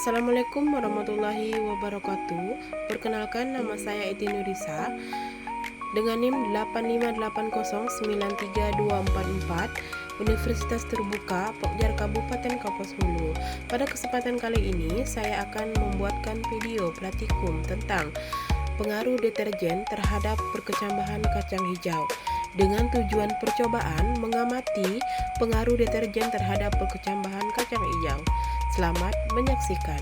Assalamualaikum warahmatullahi wabarakatuh. Perkenalkan, nama saya Eti Nurisa dengan NIM 858093244 Universitas Terbuka Pokjar Kabupaten Kapuas Hulu. Pada kesempatan kali ini saya akan membuatkan video praktikum tentang pengaruh deterjen terhadap perkecambahan kacang hijau dengan tujuan percobaan mengamati pengaruh deterjen terhadap perkecambahan kacang hijau. Selamat menyaksikan.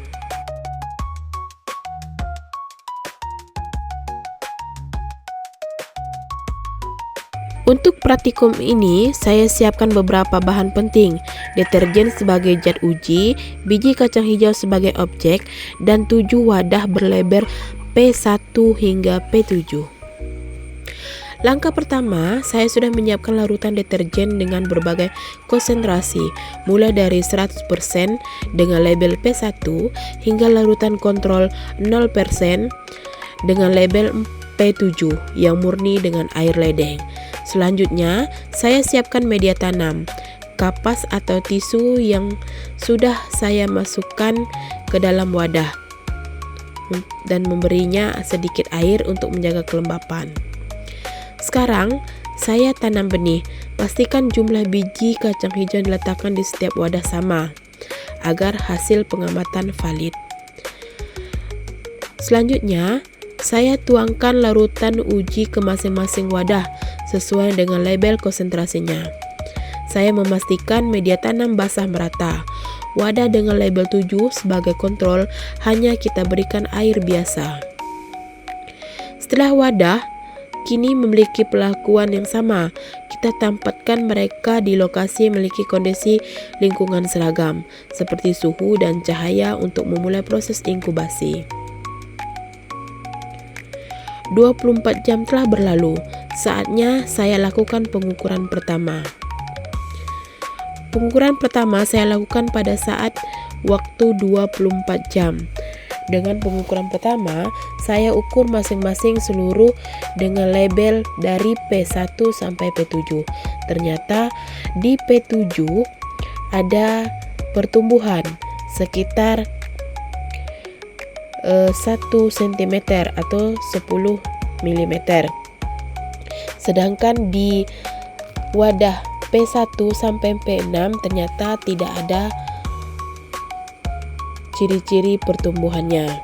Untuk praktikum ini, saya siapkan beberapa bahan penting: deterjen sebagai zat uji, biji kacang hijau sebagai objek, dan 7 wadah berlebar P1 hingga P7. Langkah pertama, saya sudah menyiapkan larutan deterjen dengan berbagai konsentrasi, mulai dari 100% dengan label P1 hingga larutan kontrol 0% dengan label P7 yang murni dengan air ledeng. Selanjutnya, saya siapkan media tanam, kapas atau tisu yang sudah saya masukkan ke dalam wadah dan memberinya sedikit air untuk menjaga kelembapan. Sekarang, saya tanam benih. Pastikan jumlah biji kacang hijau diletakkan di setiap wadah sama, agar hasil pengamatan valid. Selanjutnya, saya tuangkan larutan uji ke masing-masing wadah sesuai dengan label konsentrasinya. Saya memastikan media tanam basah merata. Wadah dengan label 7 sebagai kontrol hanya kita berikan air biasa. Setelah wadah kini memiliki perlakuan yang sama, kita tempatkan mereka di lokasi memiliki kondisi lingkungan seragam, seperti suhu dan cahaya untuk memulai proses inkubasi. 24 jam telah berlalu, saatnya saya lakukan pengukuran pertama. Pengukuran pertama saya lakukan pada saat waktu 24 jam. Dengan pengukuran pertama, saya ukur masing-masing seluruh dengan label dari P1 sampai P7. Ternyata di P7 ada pertumbuhan sekitar 1 cm atau 10 mm. Sedangkan di wadah P1 sampai P6 ternyata tidak ada ciri-ciri pertumbuhannya.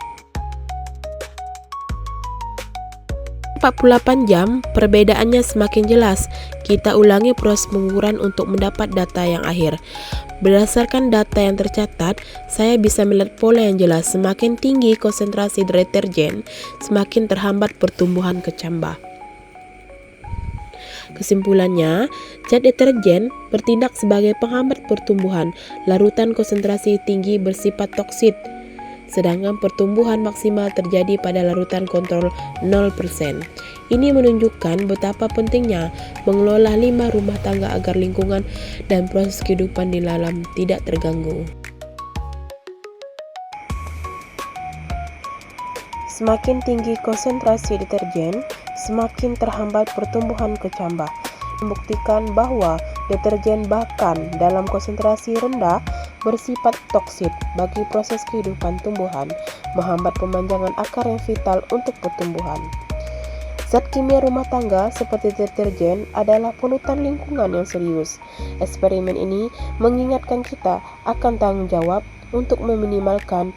48 jam, perbedaannya semakin jelas. Kita ulangi proses pengukuran untuk mendapat data yang akhir. Berdasarkan data yang tercatat, saya bisa melihat pola yang jelas. Semakin tinggi konsentrasi deterjen, semakin terhambat pertumbuhan kecambah. Kesimpulannya, zat deterjen bertindak sebagai penghambat pertumbuhan. Larutan konsentrasi tinggi bersifat toksit, sedangkan pertumbuhan maksimal terjadi pada larutan kontrol 0%. Ini menunjukkan betapa pentingnya mengelola limbah rumah tangga agar lingkungan dan proses kehidupan di dalam tidak terganggu. Semakin tinggi konsentrasi deterjen, semakin terhambat pertumbuhan kecambah. Membuktikan bahwa deterjen bahkan dalam konsentrasi rendah bersifat toksit bagi proses kehidupan tumbuhan, menghambat pemanjangan akar yang vital untuk pertumbuhan. Zat kimia rumah tangga seperti deterjen adalah polutan lingkungan yang serius. Eksperimen ini mengingatkan kita akan tanggung jawab untuk meminimalkan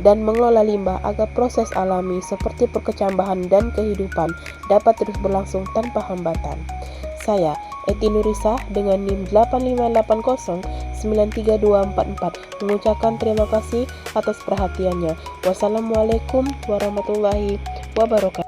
dan mengelola limbah agar proses alami seperti perkecambahan dan kehidupan dapat terus berlangsung tanpa hambatan. Saya, Eti Nurisa dengan NIM 858093244 mengucapkan terima kasih atas perhatiannya. Wassalamualaikum warahmatullahi wabarakatuh.